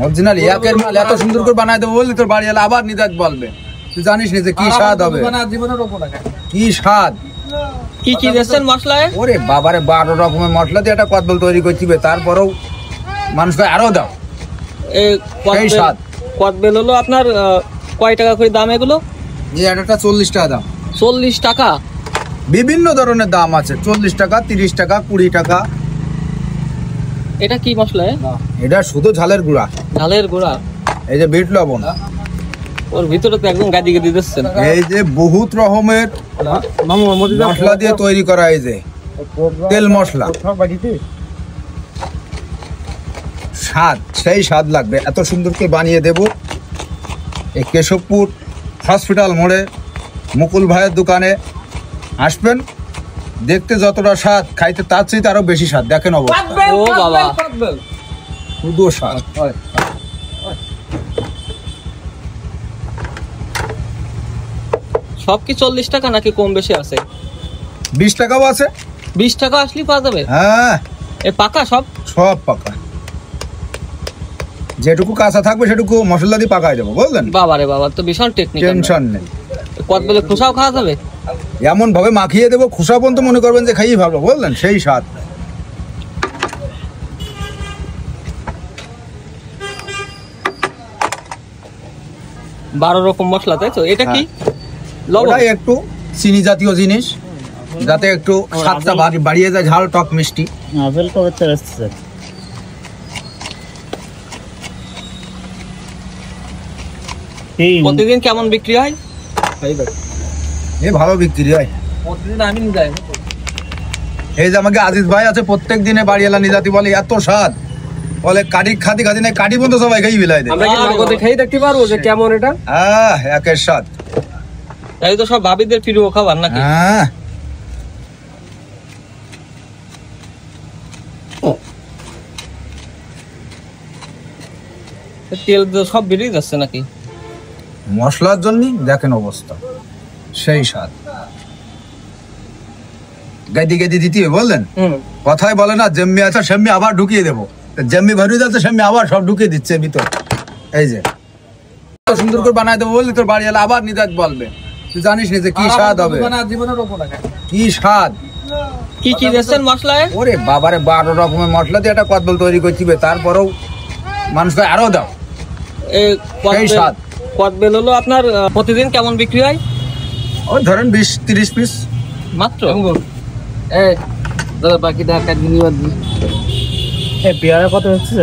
Original একের মাল এত সুন্দর করে বানায় দেবো বললি তোর বাড়ি এলে আবার নিদাত বলবে। তুই জানিস না যে কি স্বাদ হবে, কি স্বাদ। কি কি দিচ্ছেন মশলায়? ওরে বাবারে 12 রকমের মশলা দিয়ে একটা কদবেল তৈরি করছিবে, তারপরেও মানুষকে আরো দাও। এই স্বাদ। কদবেল হলো আপনার কয় টাকা করে দাম এগুলো? এই একটা 40 টাকা দাম। 40 টাকা? বিভিন্ন ধরনের দাম আছে, 40 টাকা, 30 টাকা, 20 টাকা। এটা কি মশলা? এটা শুধু ঝালের গুঁড়া। ঝালের গুঁড়া? এই যে বিট লবণ, ওর ভিতরে তো একদম গাদি গাদি দিচ্ছেন। এই যে বহুত রকমের মশলা দিয়ে তৈরি করা, এই যে তেল মশলা, স্বাদ সেই স্বাদ লাগবে। এত সুন্দর করে বানিয়ে দেব। এই কেশবপুর হসপিটাল মোড়ে মুকুল ভাইয়ের দোকানে আসবেন। দেখতে যতটা স্বাদ, খাইতে তার চেয়ে আরো বেশি স্বাদ। দেখেন অবস্থা। ও বাবা, শুধু স্বাদ। সব কি 40 টাকা নাকি কম বেশি আছে? 20 টাকাও আছে। 20 টাকা আসলেই পাওয়া যাবে? হ্যাঁ, এ পাকা সব? সব পাকা। যেটুকু কাঁচা থাকবে সেটুকু মশলা দিয়ে পাকাই দেবো, বুঝলেন? বাবারে বাবা, তো বিশাল টেকনিক। টেনশন নেই। কদবেলের খোসাও খাওয়া যাবে? এমন ভাবে মাখিয়ে দেবো, খোসা পর্যন্ত মনে করবেন যে খাইয়ে ভাবলো, বুঝলেন? সেই স্বাদ। বারো রকম মশলা, তাই তো? এটা কি? লবণ। একটু চিনি জাতীয় জিনিস, যাতে একটু স্বাদটা বাড়িয়ে যায়, ঝাল টক মিষ্টি। আপেল কবে থেকে আসছে? প্রতিদিন কেমন বিক্রি হয়? ভালো বিক্রি হয় প্রতিদিন। আমি যাই, এই যে আমাকে আজিজ ভাই আছে, প্রত্যেক দিনে বাড়িওয়ালা নিজাতি বলে এত স্বাদ, বলে কাঠি খাতি খাতি নাই, কাঠি বন্ধু সবাই খাই বিলাই দেয়। আমরা কি নগদে খেয়ে দেখতে পারবো যে কেমন এটা? হ্যাঁ, একের স্বাদ। এই তো সব ভাবিদের প্রিয় খাবার নাকি? হ্যাঁ। তেল সব বেরিয়ে যাচ্ছে নাকি? মশলার জন্য দেখেন অবস্থা, সেই স্বাদ। গাদি গাদি দিতে বললেন, কথাই বলে না যেমনি আছে সেমনি আবার ঢুকিয়ে দেবো। যেমনি ভরিয়ে যাচ্ছে সেমনি আবার সব ঢুকিয়ে দিচ্ছে ভিতর। এই যে সুন্দর করে বানায় দেবো বললি তোর বাড়ি এলে আবার নিদাত বলবে। তুই জানিস না যে কি স্বাদ হবে, কি স্বাদ। কি কি দিচ্ছেন মশলায়? ওরে বাবারে 12 রকমের মশলা দিয়ে একটা কদবেল তৈরি করছিবে, তারপরেও মানুষকে আরো দাও। এই স্বাদ। কদবেল হলো আপনার প্রতিদিন কেমন বিক্রি হয়? ওই ধরেন 20-30 পিস মাত্র। দাদা বাকিটা পেয়ারা কত হচ্ছে?